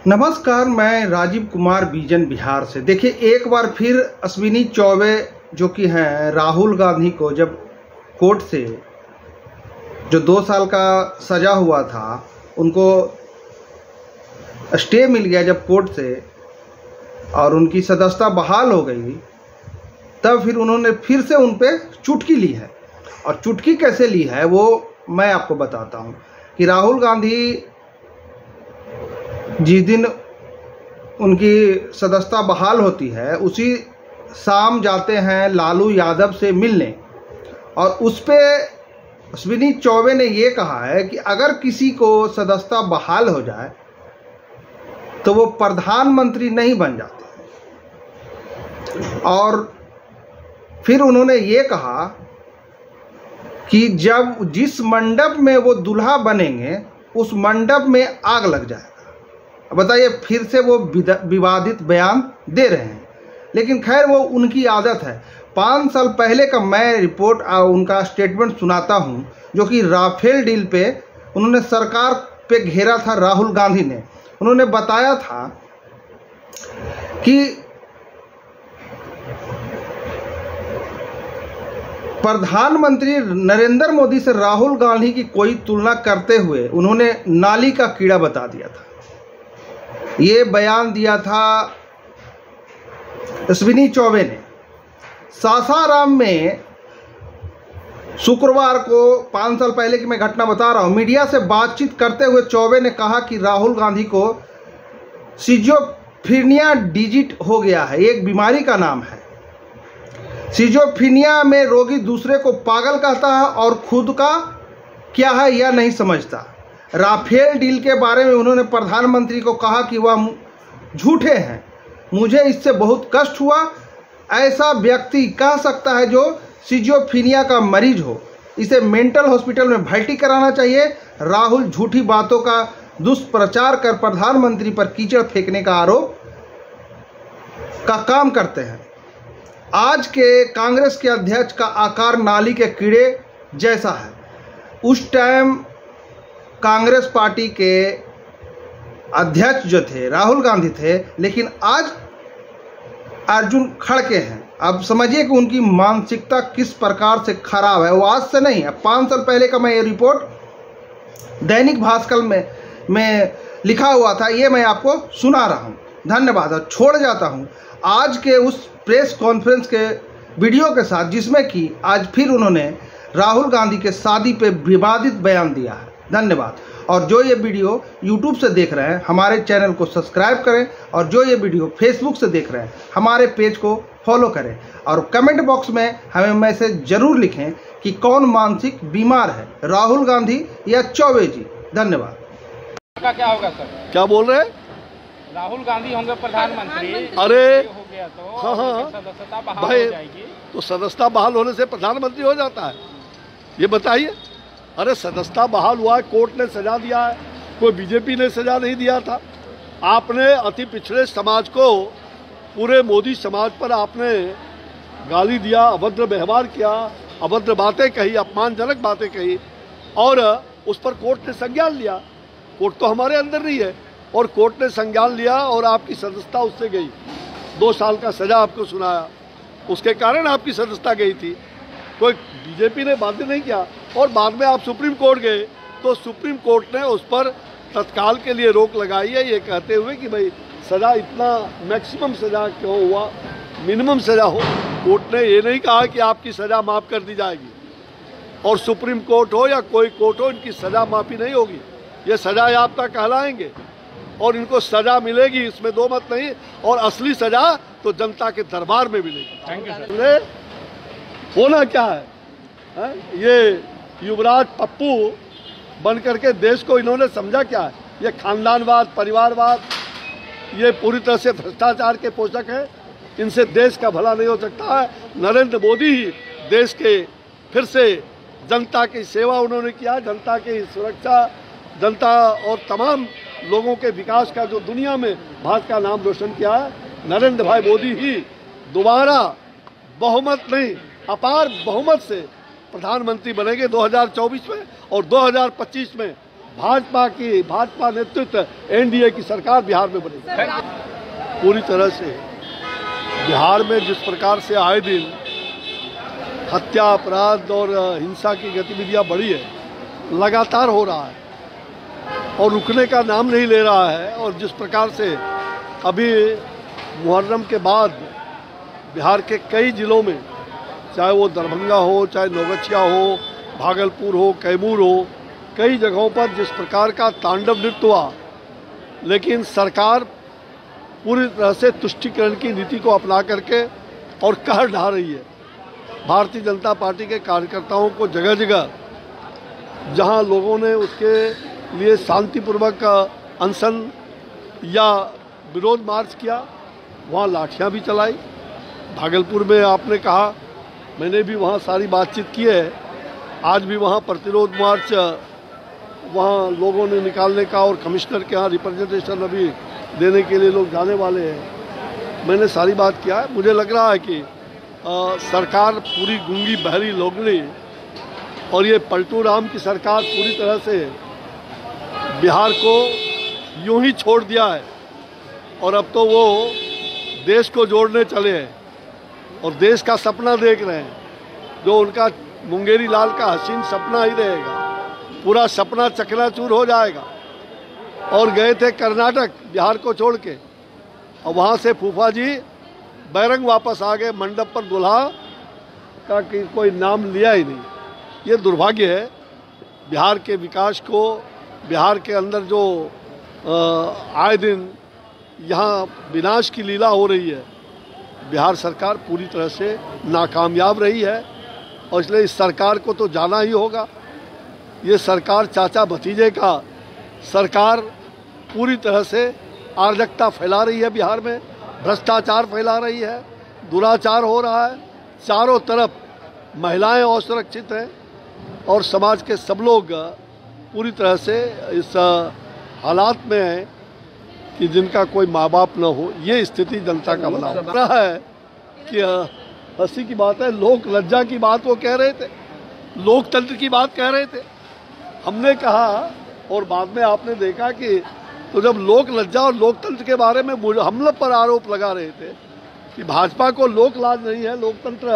नमस्कार, मैं राजीव कुमार बीजन बिहार से। देखिए, एक बार फिर अश्विनी चौबे जो कि हैं राहुल गांधी को जब कोर्ट से जो 2 साल का सज़ा हुआ था उनको स्टे मिल गया जब कोर्ट से और उनकी सदस्यता बहाल हो गई, तब फिर उन्होंने फिर से उन पे चुटकी ली है। और चुटकी कैसे ली है वो मैं आपको बताता हूँ कि राहुल गांधी जिस दिन उनकी सदस्यता बहाल होती है उसी शाम जाते हैं लालू यादव से मिलने, और उस पे अश्विनी चौबे ने ये कहा है कि अगर किसी को सदस्यता बहाल हो जाए तो वो प्रधानमंत्री नहीं बन जाते। और फिर उन्होंने ये कहा कि जब जिस मंडप में वो दूल्हा बनेंगे उस मंडप में आग लग जाएगा। बताइए, फिर से वो विवादित बयान दे रहे हैं। लेकिन खैर, वो उनकी आदत है। 5 साल पहले का मैं रिपोर्ट उनका स्टेटमेंट सुनाता हूं, जो कि राफेल डील पे उन्होंने सरकार पे घेरा था राहुल गांधी ने। उन्होंने बताया था कि प्रधानमंत्री नरेंद्र मोदी से राहुल गांधी की कोई तुलना करते हुए उन्होंने नाली का कीड़ा बता दिया था। ये बयान दिया था अश्विनी चौबे ने। सासाराम में शुक्रवार को 5 साल पहले की मैं घटना बता रहा हूँ, मीडिया से बातचीत करते हुए चौबे ने कहा कि राहुल गांधी को सिजोफ्रेनिया डिजीट हो गया है, एक बीमारी का नाम है। सिजोफ्रेनिया में रोगी दूसरे को पागल कहता है और खुद का क्या है यह नहीं समझता। राफेल डील के बारे में उन्होंने प्रधानमंत्री को कहा कि वह झूठे हैं। मुझे इससे बहुत कष्ट हुआ। ऐसा व्यक्ति कह सकता है जो सिजोफ्रेनिया का मरीज हो, इसे मेंटल हॉस्पिटल में भर्ती कराना चाहिए। राहुल झूठी बातों का दुष्प्रचार कर प्रधानमंत्री पर कीचड़ फेंकने का आरोप का काम करते हैं। आज के कांग्रेस के अध्यक्ष का आकार नाली के कीड़े जैसा है। उस टाइम कांग्रेस पार्टी के अध्यक्ष जो थे राहुल गांधी थे, लेकिन आज अर्जुन खड़गे हैं। अब समझिए कि उनकी मानसिकता किस प्रकार से खराब है। वो आज से नहीं है, 5 साल पहले का मैं ये रिपोर्ट दैनिक भास्कर में लिखा हुआ था, ये मैं आपको सुना रहा हूँ। धन्यवाद। और छोड़ जाता हूँ आज के उस प्रेस कॉन्फ्रेंस के वीडियो के साथ, जिसमें कि आज फिर उन्होंने राहुल गांधी के शादी पे विवादित बयान दिया है। धन्यवाद। और जो ये वीडियो YouTube से देख रहे हैं, हमारे चैनल को सब्सक्राइब करें, और जो ये वीडियो Facebook से देख रहे हैं, हमारे पेज को फॉलो करें, और कमेंट बॉक्स में हमें मैसेज जरूर लिखें कि कौन मानसिक बीमार है, राहुल गांधी या चौबे जी। धन्यवाद। क्या होगा सर? क्या बोल रहे हैं? राहुल गांधी होंगे प्रधानमंत्री। अरे हो गया तो हाँ, सदस्यता बहाल भाई हो जाएगी। तो सदस्यता बहाल होने से प्रधानमंत्री हो जाता है? ये बताइए। अरे सदस्यता बहाल हुआ है, कोर्ट ने सजा दिया है, कोई बीजेपी ने सजा नहीं दिया था। आपने अति पिछड़े समाज को, पूरे मोदी समाज पर आपने गाली दिया, अभद्र व्यवहार किया, अभद्र बातें कही, अपमानजनक बातें कही, और उस पर कोर्ट ने संज्ञान लिया। कोर्ट तो हमारे अंदर नहीं है, और कोर्ट ने संज्ञान लिया और आपकी सदस्यता उससे गई। 2 साल का सजा आपको सुनाया, उसके कारण आपकी सदस्यता गई थी। कोई बीजेपी ने बाध्य नहीं किया। और बाद में आप सुप्रीम कोर्ट गए तो सुप्रीम कोर्ट ने उस पर तत्काल के लिए रोक लगाई है, ये कहते हुए कि भाई सज़ा इतना मैक्सिमम सज़ा क्यों हुआ, मिनिमम सज़ा हो। कोर्ट ने ये नहीं कहा कि आपकी सज़ा माफ़ कर दी जाएगी, और सुप्रीम कोर्ट हो या कोई कोर्ट हो, इनकी सज़ा माफ़ी नहीं होगी। ये सज़ा याफ्ता कहलाएंगे और इनको सज़ा मिलेगी, इसमें दो मत नहीं। और असली सज़ा तो जनता के दरबार में मिलेगी। Thank you. होना क्या है? ये युवराज पप्पू बन करके देश को इन्होंने समझा क्या है? ये खानदानवाद, परिवारवाद, ये पूरी तरह से भ्रष्टाचार के पोषक है। इनसे देश का भला नहीं हो सकता है। नरेंद्र मोदी ही देश के फिर से जनता की सेवा उन्होंने किया, जनता की सुरक्षा, जनता और तमाम लोगों के विकास का जो दुनिया में भारत का नाम रोशन किया है। नरेंद्र भाई मोदी ही दोबारा बहुमत नहीं, अपार बहुमत से प्रधानमंत्री बनेंगे 2024 में, और 2025 में भाजपा नेतृत्व एनडीए की सरकार बिहार में बनेगी। पूरी तरह से बिहार में जिस प्रकार से आए दिन हत्या, अपराध और हिंसा की गतिविधियां बढ़ी है, लगातार हो रहा है और रुकने का नाम नहीं ले रहा है। और जिस प्रकार से अभी मुहर्रम के बाद बिहार के कई जिलों में, चाहे वो दरभंगा हो, चाहे नौगछिया हो, भागलपुर हो, कैमूर हो, कई जगहों पर जिस प्रकार का तांडव नृत्य हुआ, लेकिन सरकार पूरी तरह से तुष्टीकरण की नीति को अपना करके और कहर ढा रही है। भारतीय जनता पार्टी के कार्यकर्ताओं को जगह जगह जहां लोगों ने उसके लिए शांतिपूर्वक अनशन या विरोध मार्च किया, वहां लाठियां भी चलाई। भागलपुर में आपने कहा, मैंने भी वहां सारी बातचीत की है। आज भी वहां प्रतिरोध मार्च वहां लोगों ने निकालने का और कमिश्नर के यहाँ रिप्रेजेंटेशन अभी देने के लिए लोग जाने वाले हैं। मैंने सारी बात किया है। मुझे लग रहा है कि सरकार पूरी गूंगी बहरी लोगड़ी और ये पलटू राम की सरकार पूरी तरह से बिहार को यूं ही छोड़ दिया है और अब तो वो देश को जोड़ने चले हैं और देश का सपना देख रहे हैं, जो उनका मुंगेरी लाल का हसीन सपना ही रहेगा। पूरा सपना चकनाचूर हो जाएगा। और गए थे कर्नाटक बिहार को छोड़ के, और वहाँ से फूफा जी बैरंग वापस आ गए। मंडप पर दुल्हा का कोई नाम लिया ही नहीं। ये दुर्भाग्य है बिहार के विकास को। बिहार के अंदर जो आए दिन यहाँ विनाश की लीला हो रही है, बिहार सरकार पूरी तरह से नाकामयाब रही है और इसलिए इस सरकार को तो जाना ही होगा। ये सरकार चाचा भतीजे का सरकार पूरी तरह से अराजकता फैला रही है बिहार में, भ्रष्टाचार फैला रही है, दुराचार हो रहा है। चारों तरफ महिलाएं असुरक्षित हैं और समाज के सब लोग पूरी तरह से इस हालात में हैं कि जिनका कोई माँ बाप न हो। ये स्थिति जनता का बना रहा है कि हंसी की बात है, लोक लज्जा की बात वो कह रहे थे, लोकतंत्र की बात कह रहे थे। हमने कहा और बाद में आपने देखा कि तो जब लोक लज्जा और लोकतंत्र के बारे में हम लोग पर आरोप लगा रहे थे कि भाजपा को लोक लाज नहीं है, लोकतंत्र।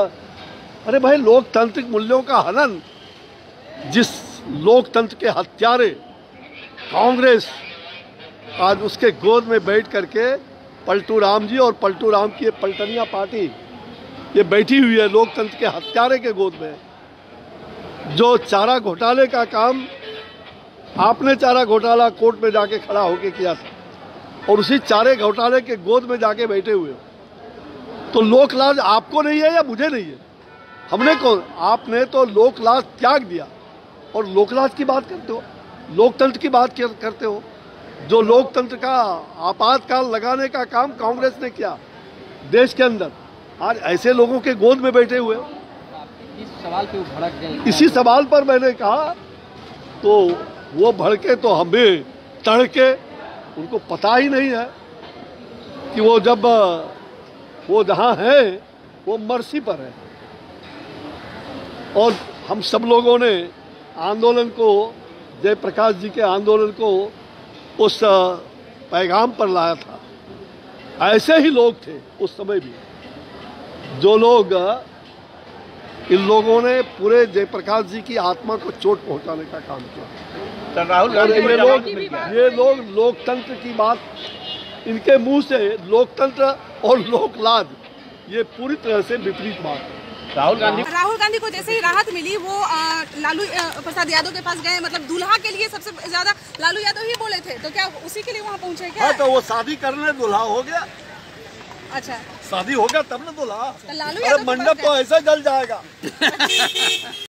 अरे भाई, लोकतांत्रिक मूल्यों का हनन जिस लोकतंत्र के हत्यारे कांग्रेस आज उसके गोद में बैठ करके पलटू राम जी और पलटू राम की ये पलटनिया पार्टी ये बैठी हुई है लोकतंत्र के हत्यारे के गोद में। जो चारा घोटाले का काम आपने चारा घोटाला कोर्ट में जाके खड़ा होके किया था और उसी चारे घोटाले के गोद में जाके बैठे हुए हो। तो लोकलाज आपको नहीं है या मुझे नहीं है? हमने कौन? आपने तो लोकलाज त्याग दिया और लोकलाज की बात करते हो, लोकतंत्र की बात करते हो। जो लोकतंत्र का आपातकाल लगाने का काम कांग्रेस ने किया देश के अंदर, आज ऐसे लोगों के गोद में बैठे हुए हो। इस सवाल पे वो भड़क गए। इसी सवाल पर मैंने कहा तो वो भड़के तो हमें तड़के। उनको पता ही नहीं है कि वो जब वो जहाँ है वो मर्सी पर है। और हम सब लोगों ने आंदोलन को, जयप्रकाश जी के आंदोलन को उस पैगाम पर लाया था। ऐसे ही लोग थे उस समय भी, जो लोग इन लोगों ने पूरे जयप्रकाश जी की आत्मा को चोट पहुंचाने का काम किया। राहुल गांधी ये लोग लोकतंत्र की बात, इनके मुंह से लोकतंत्र और लोकलाज ये पूरी तरह से विपरीत बात है। राहुल गांधी को जैसे ही राहत मिली वो लालू प्रसाद यादव के पास गए। मतलब दूल्हा के लिए सबसे ज्यादा लालू यादव ही बोले थे, तो क्या उसी के लिए वहाँ पहुँचे क्या? हाँ, तो वो शादी करने दूल्हा हो गया। अच्छा, शादी होगा तब ना दूल्हा। तो लालू यादव मंडप तो ऐसा जल जाएगा।